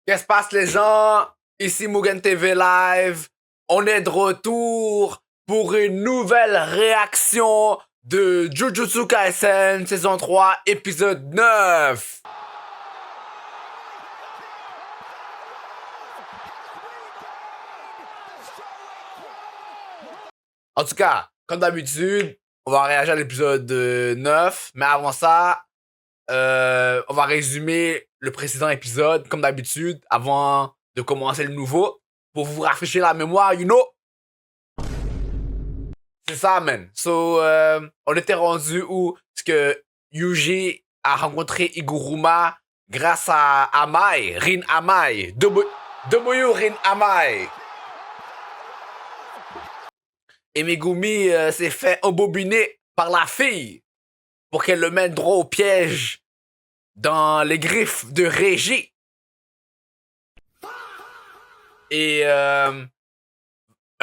Qu'est-ce qui se passe les gens? Ici Mugen TV Live. On est de retour pour une nouvelle réaction de Jujutsu Kaisen saison 3 épisode 9. En tout cas, comme d'habitude, on va réagir à l'épisode 9, mais avant ça, on va résumer le précédent épisode, comme d'habitude, avant de commencer le nouveau, pour vous rafraîchir la mémoire, you know? C'est ça, man. So, on était rendu où? Parce que Yuji a rencontré Iguruma grâce à Amai, Rin Amai, W Rin Amai. Et Megumi s'est fait embobiner par la fille pour qu'elle le mène droit au piège dans les griffes de Régie. Et un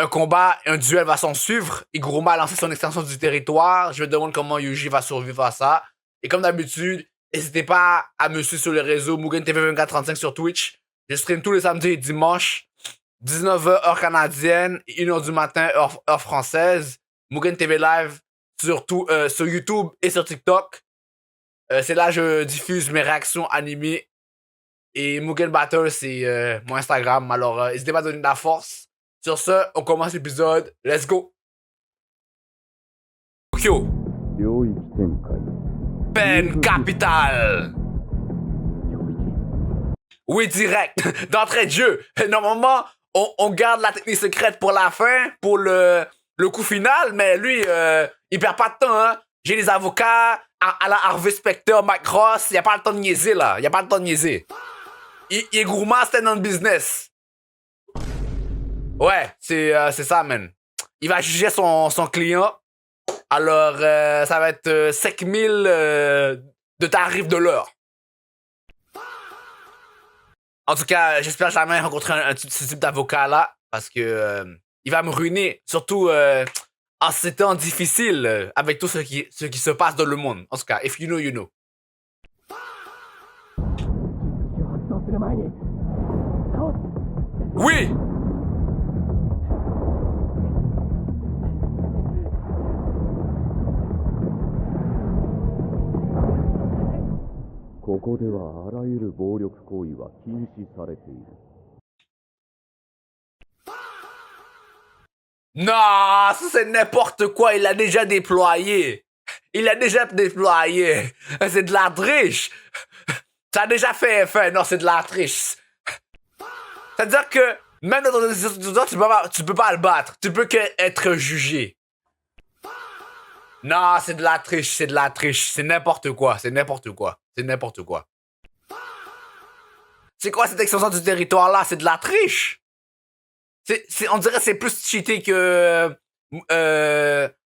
combat, un duel va s'en suivre. Iguruma a lancé son extension du territoire. Je me demande comment Yuji va survivre à ça. Et comme d'habitude, n'hésitez pas à me suivre sur les réseaux Mugen TV 2435 sur Twitch. Je stream tous les samedis et dimanches, 19h heure canadienne, 1h du matin heure française. Mugen TV Live sur YouTube et sur TikTok. C'est là que je diffuse mes réactions animées. Et Mugen Battle, c'est mon Instagram. Alors, n'hésitez pas à donner de la force. Sur ce, on commence l'épisode. Let's go! Tokyo. Peine capitale. Oui, direct. D'entrée de jeu. Normalement, on garde la technique secrète pour la fin, pour le coup final, mais lui, il perd pas de temps, hein. J'ai des avocats à la Harvey Specter, Mike Ross, il y a pas le temps de niaiser, là. Il y a pas le temps de niaiser. Il est gourmand, c'était dans le business. Ouais, c'est ça, man. Il va juger son client. Alors, ça va être 5000 de tarif de l'heure. En tout cas, j'espère jamais rencontrer ce type d'avocat-là. Parce que il va me ruiner. Surtout en ces temps difficiles avec tout ce qui se passe dans le monde. En tout cas, if you know, you know. Oui! Non, ça c'est n'importe quoi, il l'a déjà déployé. Il l'a déjà déployé. C'est de la triche. Ça a déjà fait effet. Non, c'est de la triche. C'est-à-dire que même dans ton décision, tu peux pas le battre. Tu peux qu'être jugé. Non, c'est de la triche, c'est de la triche. C'est n'importe quoi, c'est n'importe quoi. C'est n'importe quoi. C'est quoi cette extension du territoire-là? C'est de la triche. On dirait que c'est plus cheaté que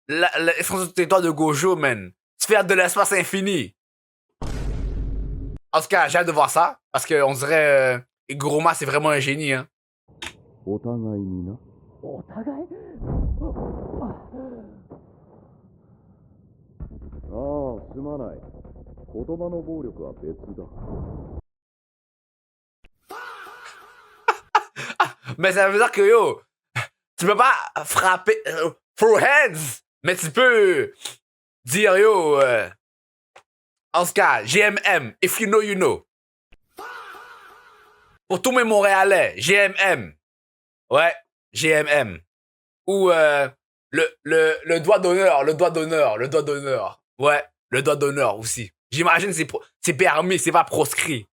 l'extension du territoire de Gojo, man. Sphère de l'espace infini. En tout cas, j'ai hâte de voir ça. Parce qu'on dirait Iguruma, c'est vraiment un génie, hein. Mais ça veut dire que yo, tu peux pas frapper throw hands, mais tu peux dire yo, en tout cas, GMM, if you know, you know. Pour tous mes Montréalais, GMM. Ouais, GMM. Ou le doigt d'honneur, le doigt d'honneur, le doigt d'honneur. Ouais, le doigt d'honneur aussi. J'imagine c'est permis, c'est pas proscrit.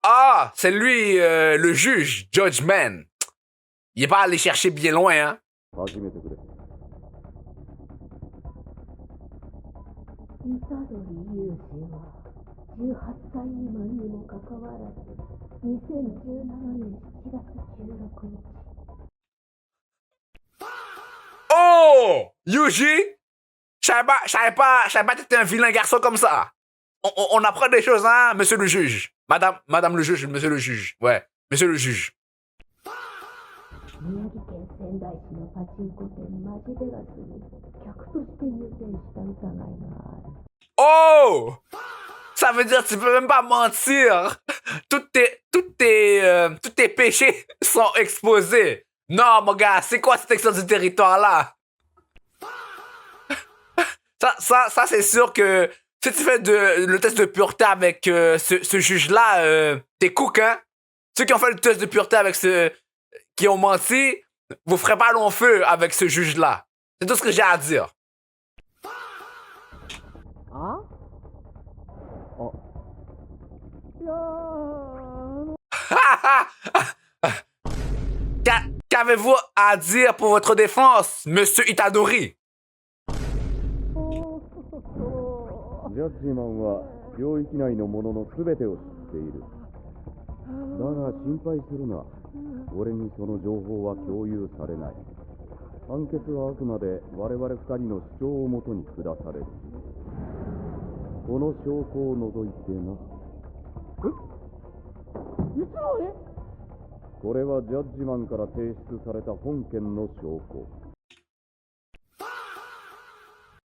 Ah, c'est lui, le juge, Judge Man. Il est pas allé chercher bien loin, hein. Oh! Yuji? Je savais pas que t'étais un vilain garçon comme ça. On apprend des choses, hein, monsieur le juge. Madame le juge, monsieur le juge. Ouais, monsieur le juge. Oh! Ça veut dire que tu peux même pas mentir. Tous tes péchés sont exposés. Non, mon gars, c'est quoi cette extension du territoire-là? Ça c'est sûr que si tu fais le test de pureté avec ce juge-là, t'es cook, hein? Ceux qui ont fait le test de pureté avec qui ont menti, vous ferez pas long feu avec ce juge-là. C'est tout ce que j'ai à dire. Hein? Oh. Qu'avez-vous à dire pour votre défense, monsieur Itadori? ジャッジマンは領域内のものの全てを知っている。だが心配するな。俺にその情報は共有されない。判決はあくまで我々二人の主張をもとに下される。この証拠を除いてな。いつのあれ？これはジャッジマンから提出された本件の証拠。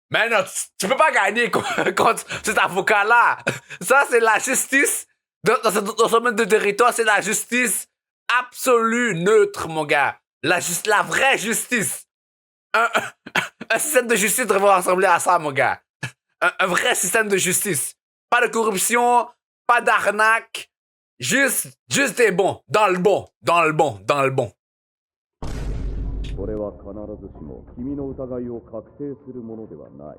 Mais non, tu peux pas gagner contre cet avocat-là. Ça, c'est la justice. Dans ce domaine de territoire, c'est la justice absolue, neutre, mon gars. La vraie justice. Un système de justice devrait ressembler à ça, mon gars. Un vrai système de justice. Pas de corruption, pas d'arnaque. Juste des bons. Dans le bon. Dans le bon. Dans le bon. これは必ずしも君の疑いを確定するものではない。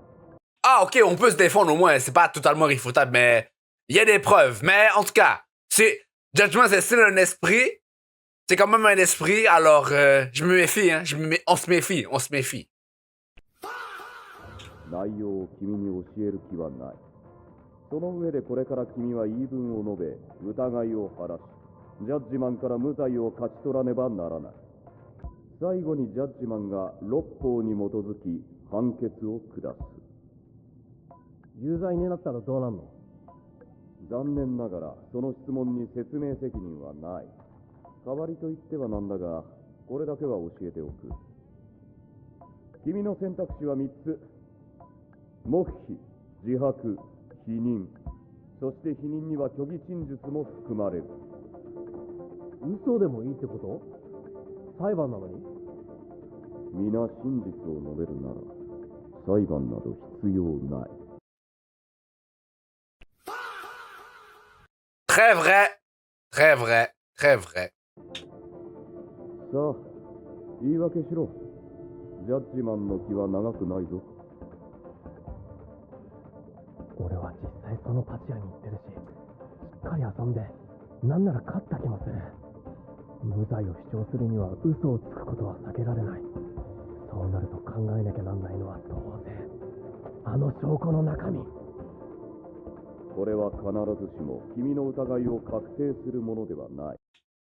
Ah, ok, on peut se défendre au moins. C'est pas totalement irréfutable, mais il y a des preuves. Mais en tout cas, Judgment, c'est un esprit. C'est quand même un esprit, alors je me méfie, hein. On se méfie, on se méfie. 内容を君に教える気はない。その上でこれから君は言い分を述べ、疑いを晴らし、ジャッジマンから無罪を勝ち取らねばならない。最後にジャッジマンが六法に基づき判決を下す。有罪になったらどうなんの？残念ながらその質問に説明責任はない。代わりと言ってはなんだが、これだけは教えておく。君の選択肢は3つ。黙秘、自白、否認。そして否認には虚偽陳述も含まれる。嘘でもいいってこと？裁判なのに？皆真実を述べるなら裁判など必要ない。 Très vrai, très vrai, très vrai. さあ、言い訳しろ。ジャッジマンの気は長くないぞ。俺は実際そのパチ屋に行ってるし、しっかり遊んで、なんなら勝った気もする。無罪を主張するには嘘をつくことは避けられない。そうなると考えなきゃなんないのは当然、あの証拠の中身。これは必ずしも君の疑いを確定するものではない。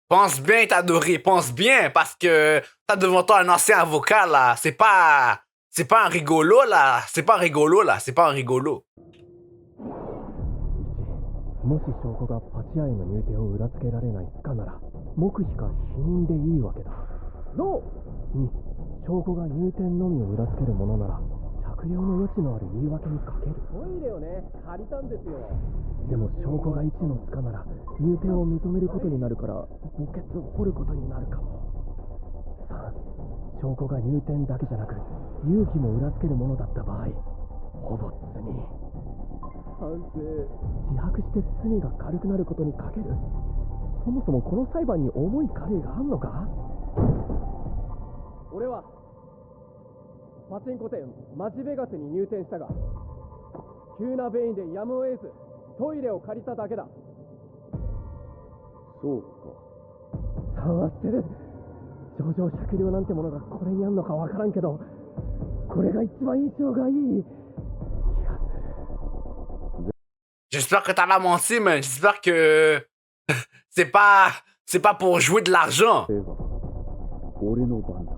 Pense bien, Tadori, pense bien, parce que t'as devant toi un ancien avocat, là. C'est pas un rigolo, là. C'est pas un rigolo, là. C'est pas un rigolo. もし証拠がパチ屋への入店を裏付けられないスカなら、黙秘か否認でいいわけだ。ノー !2、証拠が入店のみを裏付けるものなら、酌量の余地のある言い訳に欠ける。トイレをね、借りたんですよ。でも証拠が1のスカなら、入店を認めることになるから、墓穴を掘ることになるかも。3、証拠が入店だけじゃなく、勇気も裏付けるものだった場合、ほぼ罪。反省。自白して罪が軽くなることにかける。そもそもこの裁判に重い過例があんのか？俺はパチンコ店マジベガスに入店したが、急な便意でやむを得ずトイレを借りただけだ。そうか。触ってる。情状酌量なんてものがこれにあんのかわからんけど、これが一番印象がいい気がする。J'espère que t'as pas menti, mais j'espère que c'est pas pour jouer de l'argent. 俺の番だな。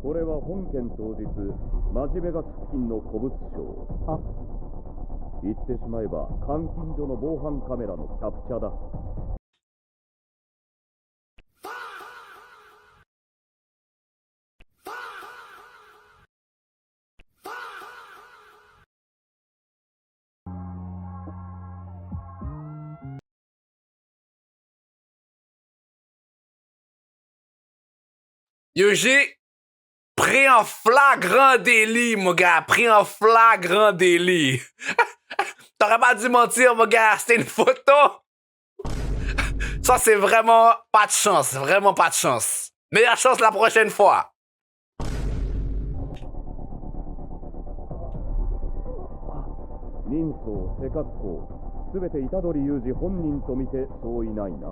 これは本件当日マジベガス付近の古物商。あ、言ってしまえば監禁所の防犯カメラのキャプチャだ。Yuji, pris en flagrant délit, mon gars. Pris en flagrant délit. T'aurais pas dû mentir, mon gars. C'était une photo. Ça, c'est vraiment pas de chance. Vraiment pas de chance. Meilleure chance la prochaine fois. 人相背格好すべて虎杖裕二本人と見てそういないな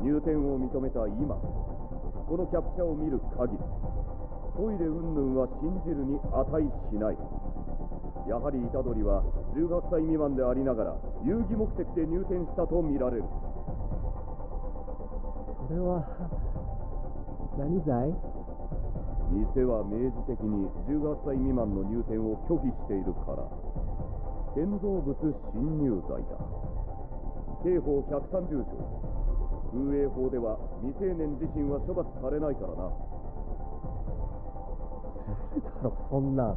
入店を認めた今このキャプチャーを見る限りトイレ云々は信じるに値しないやはり虎杖は18歳未満でありながら遊戯目的で入店したと見られるそれは何罪？店は明示的に18歳未満の入店を拒否しているから建造物侵入罪だ刑法130条風営法では未成年自身は処罰されないからなするだろそんな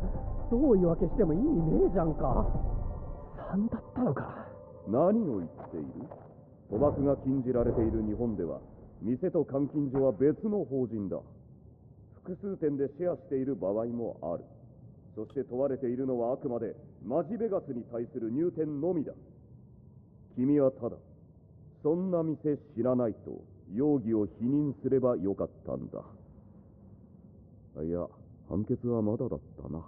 どう言い訳しても意味ねえじゃんか3だったのか何を言っている賭博が禁じられている日本では店と監禁所は別の法人だ複数店でシェアしている場合もあるそして問われているのはあくまでマジベガスに対する入店のみだ君はただそんな店知らないと容疑を否認すればよかったんだいや判決はまだだったな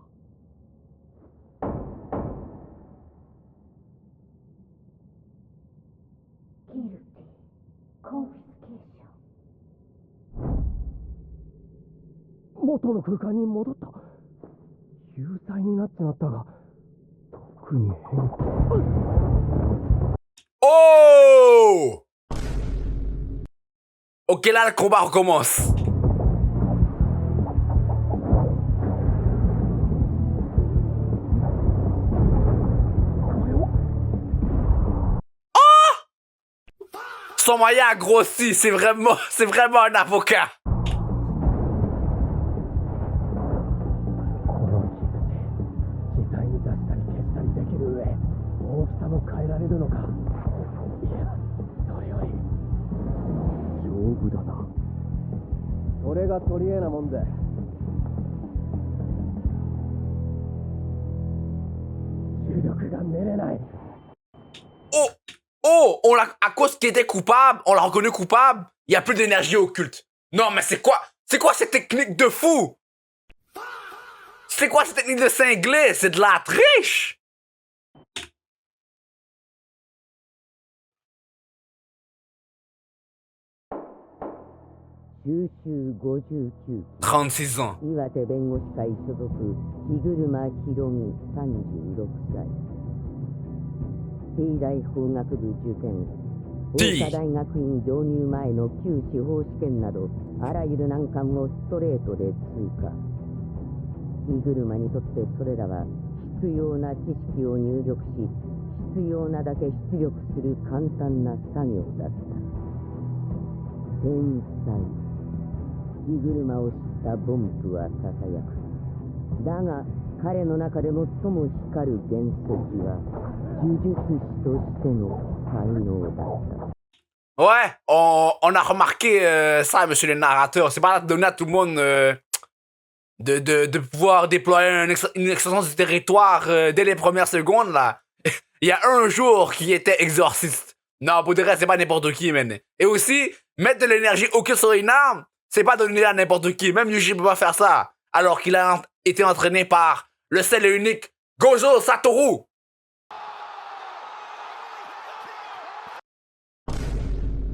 ギルティコンフィスケーション元の空間に戻った有罪になっちまったが特に変化Oh! Ok, là, le combat recommence. Son moyen a grossi, c'est vraiment un avocat. この傷自在に出したり消したりできる上大きさも変えられるのかいやそれより丈夫だなそれが取り柄なもんだ重力が寝れない Oh! Oh! À cause qu'il était coupable, on l'a reconnu coupable, il n'y a plus d'énergie occulte. Non, mais c'est quoi cette technique de fou? C'est quoi cette technique de cinglé? C'est de la triche! 収集59期36 ans. 岩手弁護士会所属日車博美36歳 T 大法学部受験 T 大阪大学院導入前の旧司法試験などあらゆる難関をストレートで通過日車にとってそれらは必要な知識を入力し必要なだけ出力する簡単な作業だった天才火車を知ったボンプはささやくだが彼の中で最も光る原石は呪術師としての才能だった Ouais, on a remarqué ça, monsieur le narrateur. C'est pas donné à tout le monde de pouvoir déployer une extension du territoire dès les premières secondes, là. Il y a un jour qui était exorciste. Non, pour de reste, c'est pas n'importe qui, man. Et aussi, mettre de l'énergie occulte sur une arme, c'est pas donné à n'importe qui. Même Yuji peut pas faire ça. Alors qu'il a été entraîné par le seul et unique Gojo Satoru.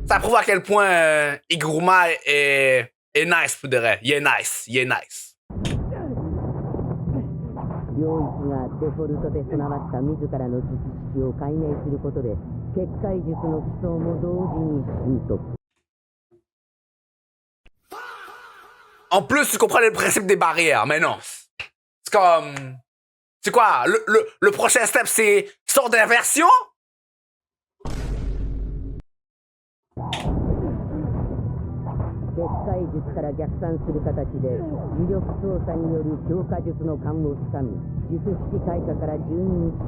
Ça prouve à quel point Iguruma est nice pour de vrai. Il est nice. 領域がデフォルトで備わった自らの術式を解明することで結界術の基礎も同時に習得 En plus, tu comprends le principe des barrières, mais non. C'est comme... C'est quoi? Le prochain step, c'est sort d'inversion? 結界術から逆算する形で磁力操作による強化術の勘をつかみ術式開花から12日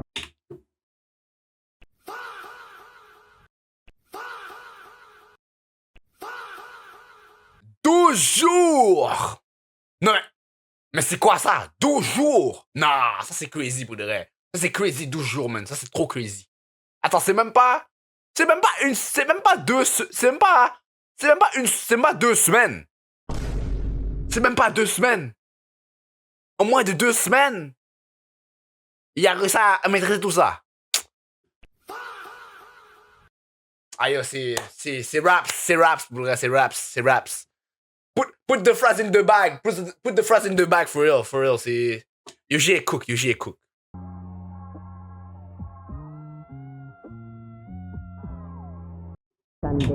12 jours! Non, mais c'est quoi ça? 12 jours? Non, ça c'est crazy pour de vrai. Ça c'est crazy, 12 jours, man. Ça c'est trop crazy. Attends, c'est même pas 2 semaines. C'est même pas 2 semaines. En moins de 2 semaines, il a réussi à maîtriser tout ça. Aïe, c'est raps, pour vrai, c'est raps. Put the fries in the bag. Put the fries in the bag, for real, c'est... Yuji est cook. 3で一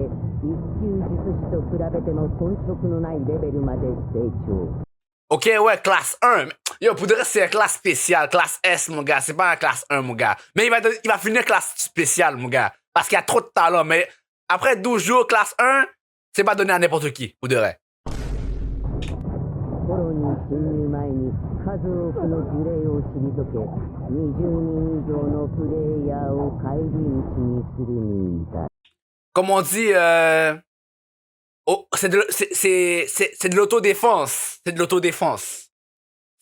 級術師と比べても遜色のないレベルまで成長。 Ok, ouais, classe 1. Yo, pour de vrai, c'est une classe spéciale. Classe S, mon gars. C'est pas la classe 1, mon gars. Mais il va finir classe spéciale, mon gars. Parce qu'il y a trop de talent. Mais après 12 jours, classe 1, c'est pas donné à n'importe qui, pour de vrai. コロニー侵入前に数多くの呪霊を退け、20人以上のプレイヤーを返り討ちにするに至る。 Comme on dit, c'est de l'autodéfense. C'est de l'autodéfense.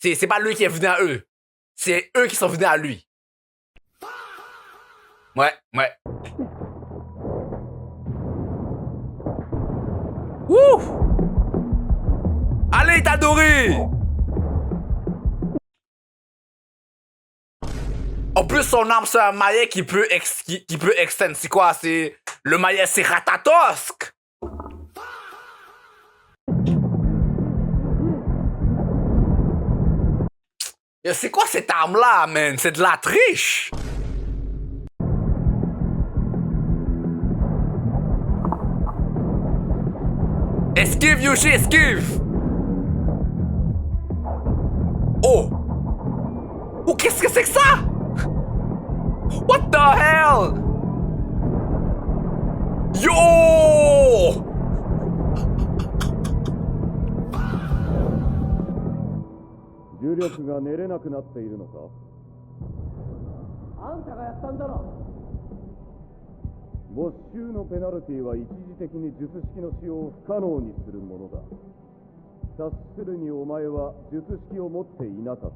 C'est pas lui qui est venu à eux. C'est eux qui sont venus à lui. Ouais. Wouh! Allez, Itadori! En plus, son arme, c'est un maillet qui peut extend. C'est quoi? C'est... Le maillet, c'est Ratatosk! C'est quoi cette arme-là, man? C'est de la triche! Esquive, Yoshi, esquive! Oh! Oh, qu'est-ce que c'est que ça? What the hell? Yo! 重力が寝れなくなっているのか。あんたがやったんだろ。没収のペナルティは一時的に術式の使用を不可能にするものだ。察するにお前は術式を持っていなかっ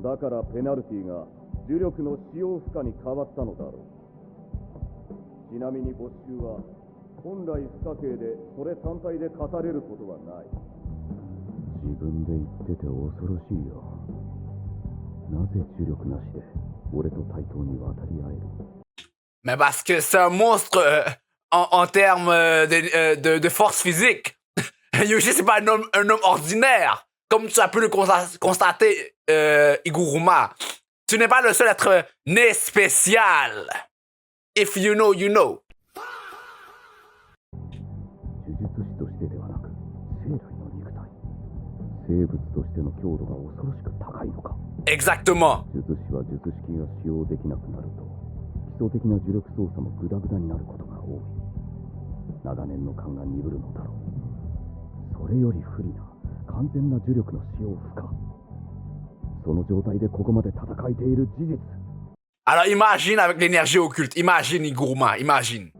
た。だからペナルティが重力の使用不可に変わったのだろう。ちなみに没収は本来不可形でそれ単体で課されることはない。自分で言ってて恐ろしいよ。なぜ重力なしで俺と対等に渡り合える。 Mais parce que c'est un monstre en termes de force physique. Yoshi, c'est pas un homme ordinaire. Comme tu as pu le constater, Iguruma. Tu n'es pas le seul à être né spécial. If you know, you know. 呪術師としてではなく生来の肉体。生物としての強度が恐ろしく高いのか。 Exactement. 術師は術式が使用できなくなると基礎的な呪力操作もグダグダになることが多い。長年の勘が鈍るのだろう。それより不利な完全な呪力の使用不可。その状態でここまで戦えている事実。 Alors imagine avec l'énergie occulte. Imagine Iguruma. Imagine.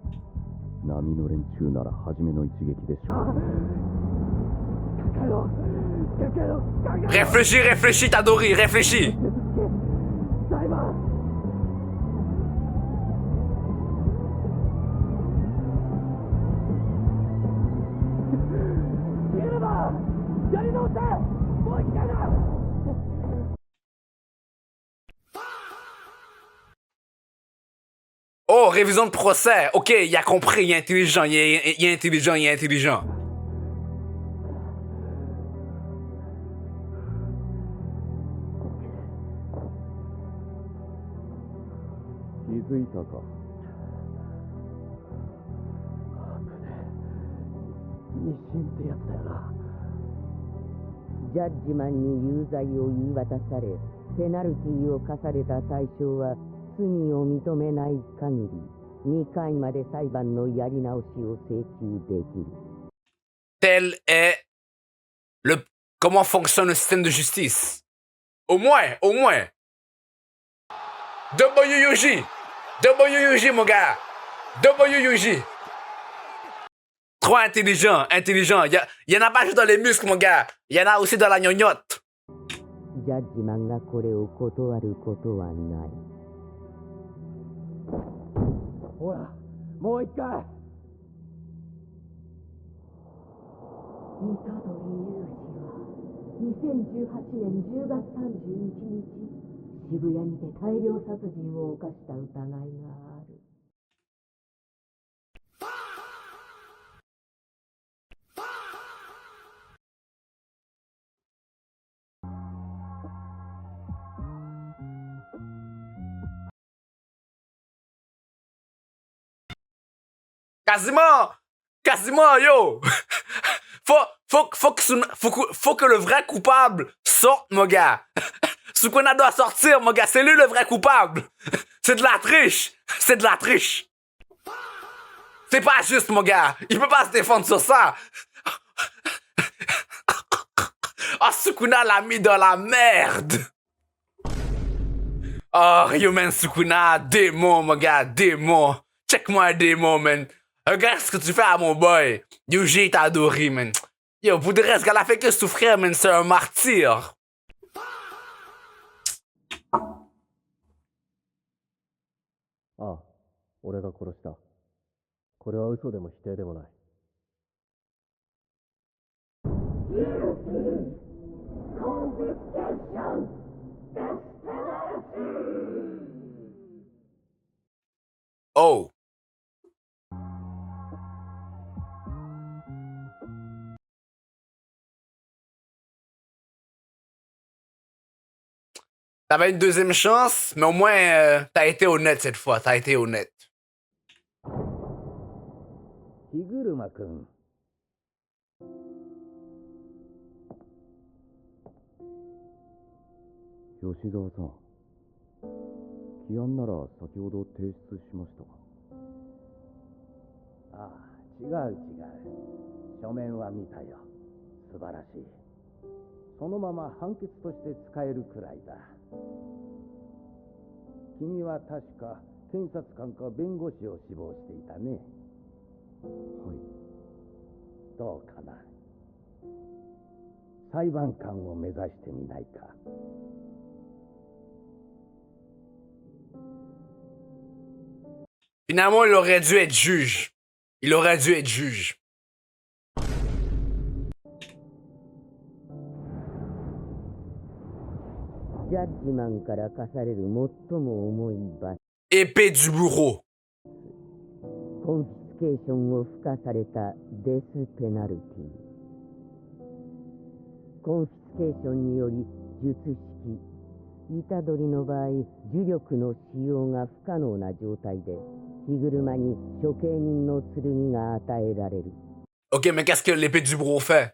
波の連中なら初めの一撃でしょう。 Réfléchis, Tadori, réfléchis. 裁判。消えればやり直せ。もう一回だ。 Oh, révision de procès. Ok, il a compris, il est intelligent, il est intelligent. 気づいたか。日清ってやつだよな。ジャッジマンに有罪を言い渡され、ペナルティを課された対象は罪を認めない限り2回まで裁判のやり直しを請求できる。 Tel est comment fonctionne le système de justice. Au moins. W Yuji, mon gars. W Yuji. Trop intelligent, intelligent. Y en a pas juste dans les muscles, mon gars. Y en a aussi dans la gnognotte. ジャッジマンがこれを断ることはない。ほら、もう一回。虎杖裕二は2018年10月31日渋谷にて大量殺人を犯した疑いがある。Quasiment, quasiment, yo. Faut que le vrai coupable sorte, mon gars. Sukuna doit sortir, mon gars. C'est lui le vrai coupable. C'est de la triche. C'est de la triche. C'est pas juste, mon gars. Il peut pas se défendre sur ça. Oh, Sukuna l'a mis dans la merde. Oh, yo, man, Sukuna, démon, mon gars, démon. Check-moi un démon, man. Regarde ce que tu fais à mon boy. Yuji t'a adoré, man. Yo, pour de reste, qu'elle a fait que souffrir, man, c'est un martyr. ああ、俺が殺した。これは嘘でも否定でもない。Oh. T'avais une deuxième chance, mais au moins, t'as été honnête cette fois. T'as été honnête. 日車くん。吉沢さん、起案なら先ほど提出しました。ああ、違う。書面は見たよ。素晴らしい。そのまま判決として使えるくらいだ。君は確か検察官か弁護士を志望していたね。はい。どうかな。裁判官を目指してみないか。Finalement, il aurait dû être juge. Il aurait dû être juge. ジャッジマンから課される最も重い罰。Épée du bourreau. コンフィスケーションを付加されたデスペナルティ。コンフィスケーションにより術式、虎杖の場合、呪力の使用が不可能な状態で、火車に処刑人の剣が与えられる。Ok, mais qu'est-ce que l'épée du bourreau fait?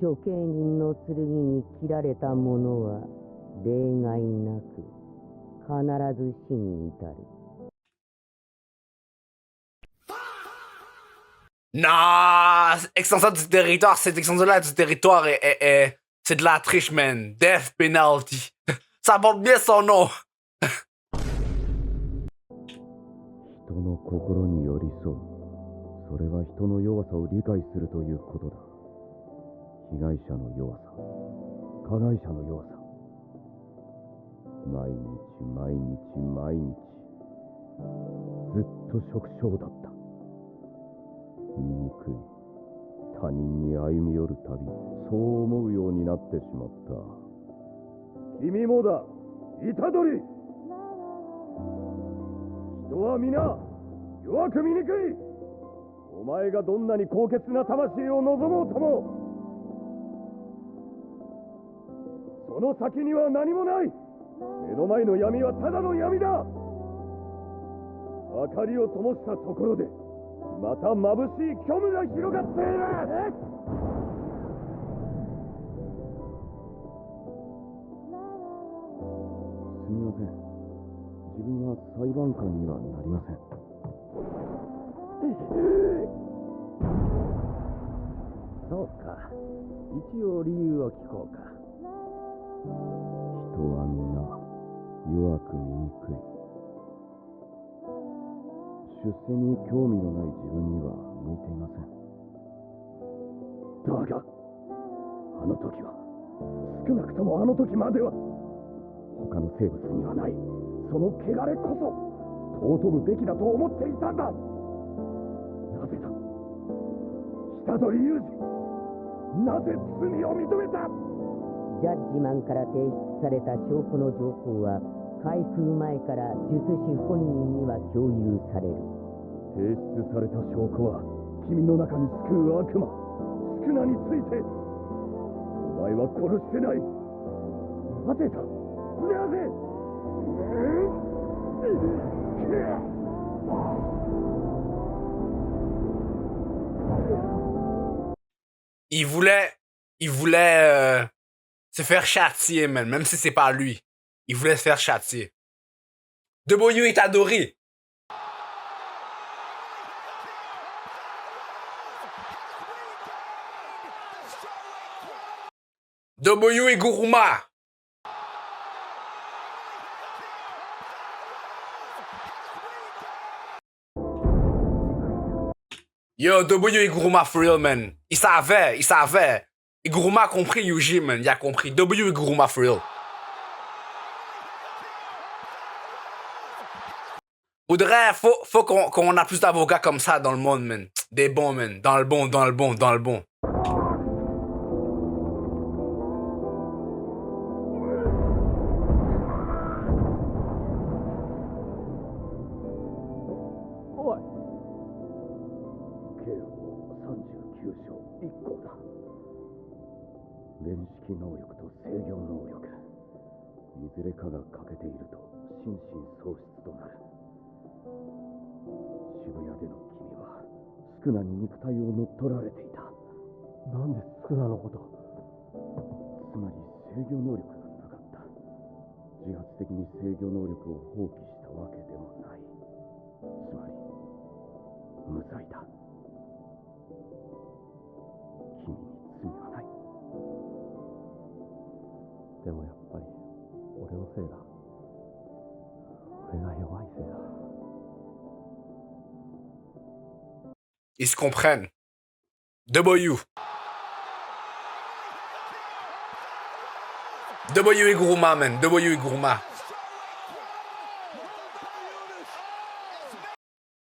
処刑人の剣に切られた者は例外なく必ず死に至る。Non, extension du territoire, cette extension-là du territoire c'est de la triche, man. Death penalty. Ça porte bien son nom. 人の心に寄り添う。それは人の弱さを理解するということだ。被害者の弱さ、加害者の弱さ。毎日、ずっと食傷だった。醜い。他人に歩み寄るたび、そう思うようになってしまった。君もだ、虎杖。人は皆弱く醜い。お前がどんなに高潔な魂を望もうとも、その先には何もない。目の前の闇はただの闇だ。明かりを灯したところでまた眩しい虚無が広がっている。すみません。自分は裁判官にはなりません。そうか。一応理由を聞こうか。人は皆弱く醜い。出世に興味のない自分には向いていません。だがあの時は、少なくともあの時までは他の生物にはないその汚れこそ尊ぶべきだと思っていたんだ。なぜだ虎杖裕二、なぜ罪を認めた。ジャッジマンから提出された証拠の情報は開封前から術師本人には共有される。提出された証拠は君の中に救う悪魔スクナについて。お前は殺してない。なぜだ、なぜ。Il voulait se faire châtier, man, même si c'est pas lui. Il voulait se faire châtier. W est adoré. W et Guruma. Yo, W et Guruma for real, man. Il savait. Et Guruma a compris Yuji, man. Il a compris. W et Guruma for real. Faut qu'on a plus d'avocats comme ça dans le monde, man. Des bons, man. Dans le bon. 原式能力と制御能力、いずれかが欠けていると心神喪失となる。渋谷での君はスクナに肉体を乗っ取られていた。なんでスクナのこと。つまり制御能力がなかった。自発的に制御能力を放棄したわけでもない。つまり無罪だ。君に罪はない。でもやっぱり俺のせいだ。俺が弱いせいだ。Ils se comprennent. W et Guruma, man. W et Guruma.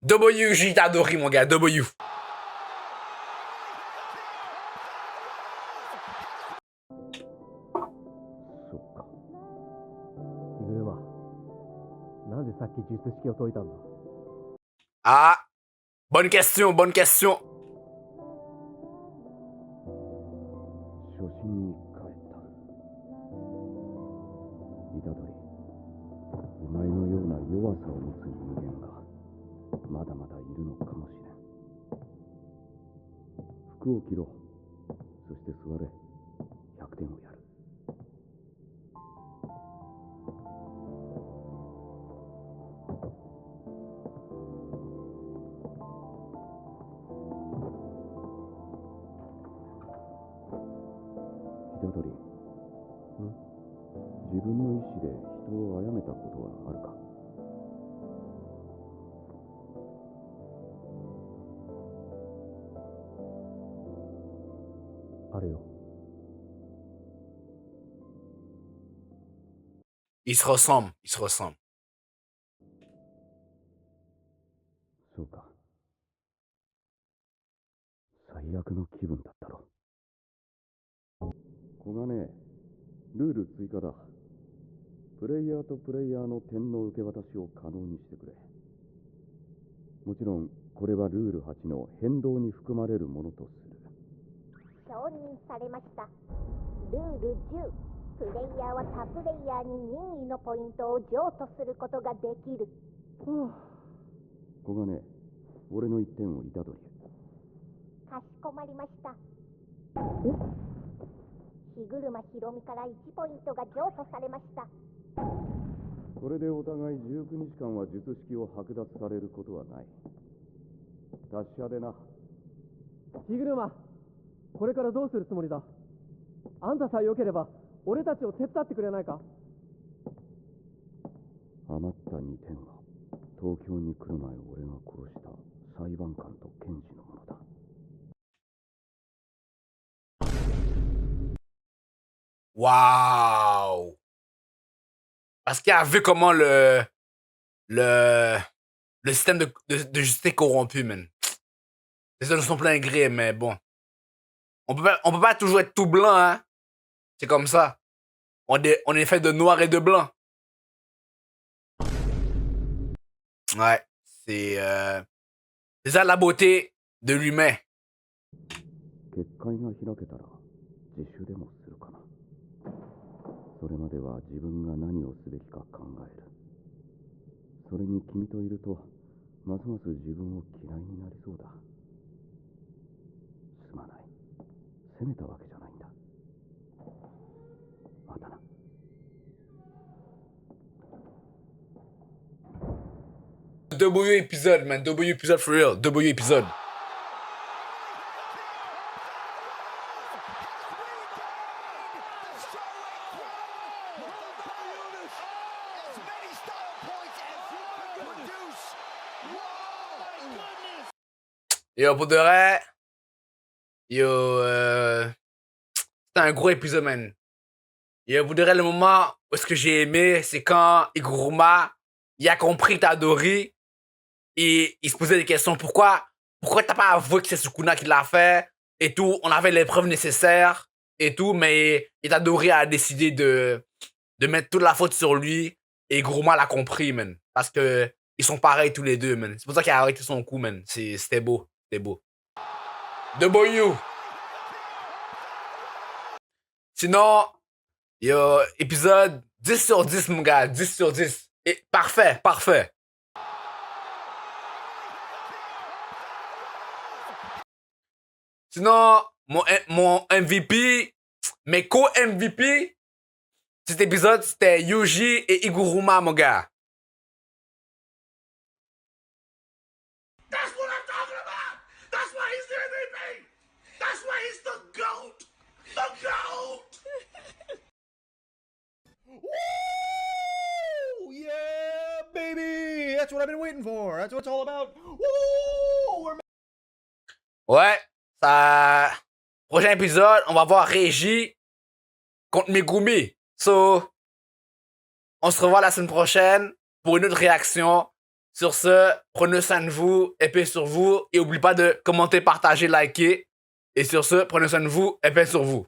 W, j'ai adoré, mon gars. W. Ah, bonne question. 初心に帰った。虎杖、お前のような弱さを持つ人間がまだまだいるのかもしれん。服を着ろ。そして座れ。100点をやる。虎杖、自分の意志で人を殺めたことはあるか。あるよ。Ils se ressemblent. そうか。最悪の気分だったろ。小金、ルール追加だ。プレイヤーとプレイヤーの点の受け渡しを可能にしてくれ。もちろんこれはルール8の変動に含まれるものとする。承認されました。ルール10、プレイヤーは他プレイヤーに任意のポイントを譲渡することができる。小金、俺の1点を虎杖へ。かしこまりました。日車ひろみから1ポイントが譲渡されました。これでお互い19日間は術式を剥奪されることはない。達者でな。日車、これからどうするつもりだ。あんたさえ良ければ俺たちを手伝ってくれないか。余った2点は東京に来る前俺が殺した裁判官と検事のものだ。Waouh! Parce qu'il a vu comment le système de justice est corrompu, man. C'est ça de son plein gré, mais bon. On peut pas toujours être tout blanc, hein. C'est comme ça. On est fait de noir et de blanc. Ouais, c'est ça la beauté de l'humain. 結界が開けたら自首でもするかな。それまでは自分が何をすべきか考える。それに君といるとますます自分を嫌いになりそうだ。すまない。責めたわけじゃないんだ。またな。W épisode, man. W épisode for real. W épisode. Yo, pour de vrai, yo, c'était un gros épisode, man. Yo, pour de vrai, le moment où est-ce que j'ai aimé, c'est quand Iguruma, il a compris Tadori et il se posait des questions. Pourquoi t'as pas avoué que c'est Sukuna qui l'a fait et tout? On avait les preuves nécessaires et tout, mais Itadori a décidé de mettre toute la faute sur lui et Iguruma l'a compris, man. Parce que ils sont pareils tous les deux, man. C'est pour ça qu'il a arrêté son coup, man. C'était beau. C'était beau. W. Sinon, yo, épisode 10 sur 10, mon gars. 10 sur 10. Et parfait, parfait. Sinon, mon MVP, mes co-MVP, cet épisode, c'était Yuji et Iguruma, mon gars. That's what I'm talking about! That's why he's the MVP! That's why he's the GOAT! The GOAT! Woo! Yeah, baby! That's what I've been waiting for. That's what it's all about. Woo! Ouais, ça. Prochain épisode, on va voir Régie contre Megumi. So, on se revoit la semaine prochaine pour une autre réaction. Sur ce, prenez soin de vous, épée sur vous, et n'oubliez pas de commenter, partager, liker. Et sur ce, prenez soin de vous, épée sur vous.